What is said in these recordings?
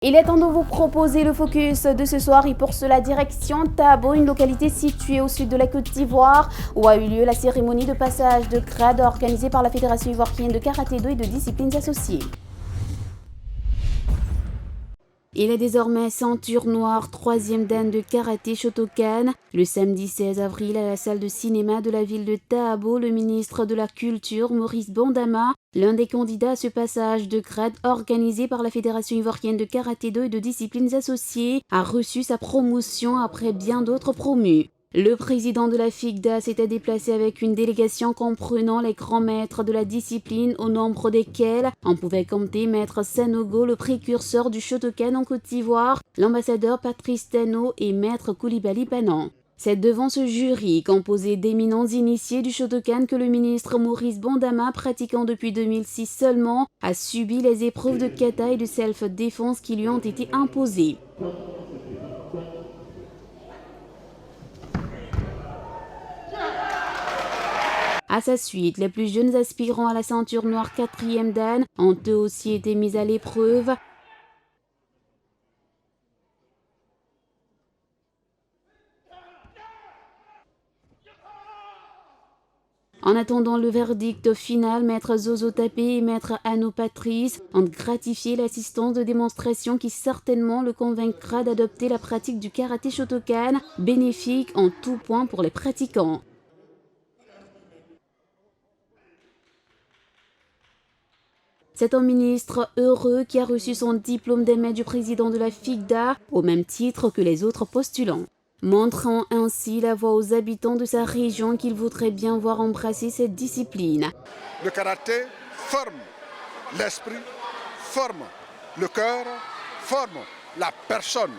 Il est temps de vous proposer le focus de ce soir et pour cela direction Tabo, une localité située au sud de la Côte d'Ivoire où a eu lieu la cérémonie de passage de grade organisée par la Fédération ivoirienne de karaté-do et de disciplines associées. Il est désormais ceinture noire, 3e dan de karaté Shotokan. Le samedi 16 avril, à la salle de cinéma de la ville de Tabo, le ministre de la Culture, Maurice Bandama, l'un des candidats à ce passage de grade organisé par la Fédération ivoirienne de karaté-do et de disciplines associées, a reçu sa promotion après bien d'autres promus. Le président de la FIGDA s'était déplacé avec une délégation comprenant les grands maîtres de la discipline, au nombre desquels on pouvait compter Maître Sanogo, le précurseur du Shotokan en Côte d'Ivoire, l'ambassadeur Patrice Tano et Maître Koulibaly Panan. C'est devant ce jury, composé d'éminents initiés du Shotokan, que le ministre Maurice Bandama, pratiquant depuis 2006 seulement, a subi les épreuves de kata et de self-défense qui lui ont été imposées. À sa suite, les plus jeunes aspirants à la ceinture noire 4e dan ont eux aussi été mis à l'épreuve. En attendant le verdict final, Maître Zozo Tapé et Maître Anno Patrice ont gratifié l'assistance de démonstration qui certainement le convaincra d'adopter la pratique du karaté Shotokan, bénéfique en tout point pour les pratiquants. C'est un ministre heureux qui a reçu son diplôme d'émérite du président de la FIGDA, au même titre que les autres postulants, montrant ainsi la voie aux habitants de sa région qu'il voudrait bien voir embrasser cette discipline. Le karaté forme l'esprit, forme le cœur, forme la personne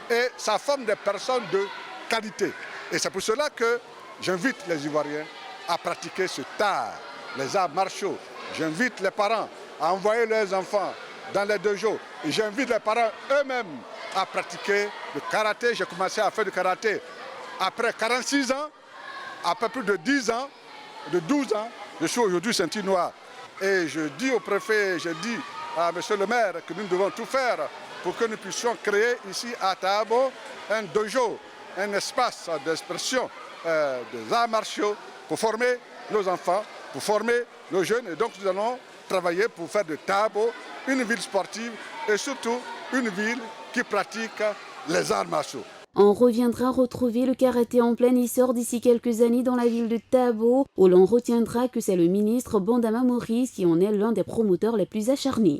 et ça forme des personnes de qualité. Et c'est pour cela que j'invite les Ivoiriens à pratiquer ce art, les arts martiaux. J'invite les parents à envoyer leurs enfants dans les dojos. Et j'invite les parents eux-mêmes à pratiquer le karaté. J'ai commencé à faire du karaté après 46 ans, après plus de 10 ans, de 12 ans. Je suis aujourd'hui ceinture noire. Et je dis au préfet, je dis à monsieur le maire que nous devons tout faire pour que nous puissions créer ici à Tabo un dojo, un espace d'expression des arts martiaux pour former nos enfants, pour former nos jeunes. Et donc nous allons travailler pour faire de Tabo une ville sportive et surtout une ville qui pratique les arts martiaux. On reviendra retrouver le karaté en plein essor d'ici quelques années dans la ville de Tabo, où l'on retiendra que c'est le ministre Bandama Maurice qui en est l'un des promoteurs les plus acharnés.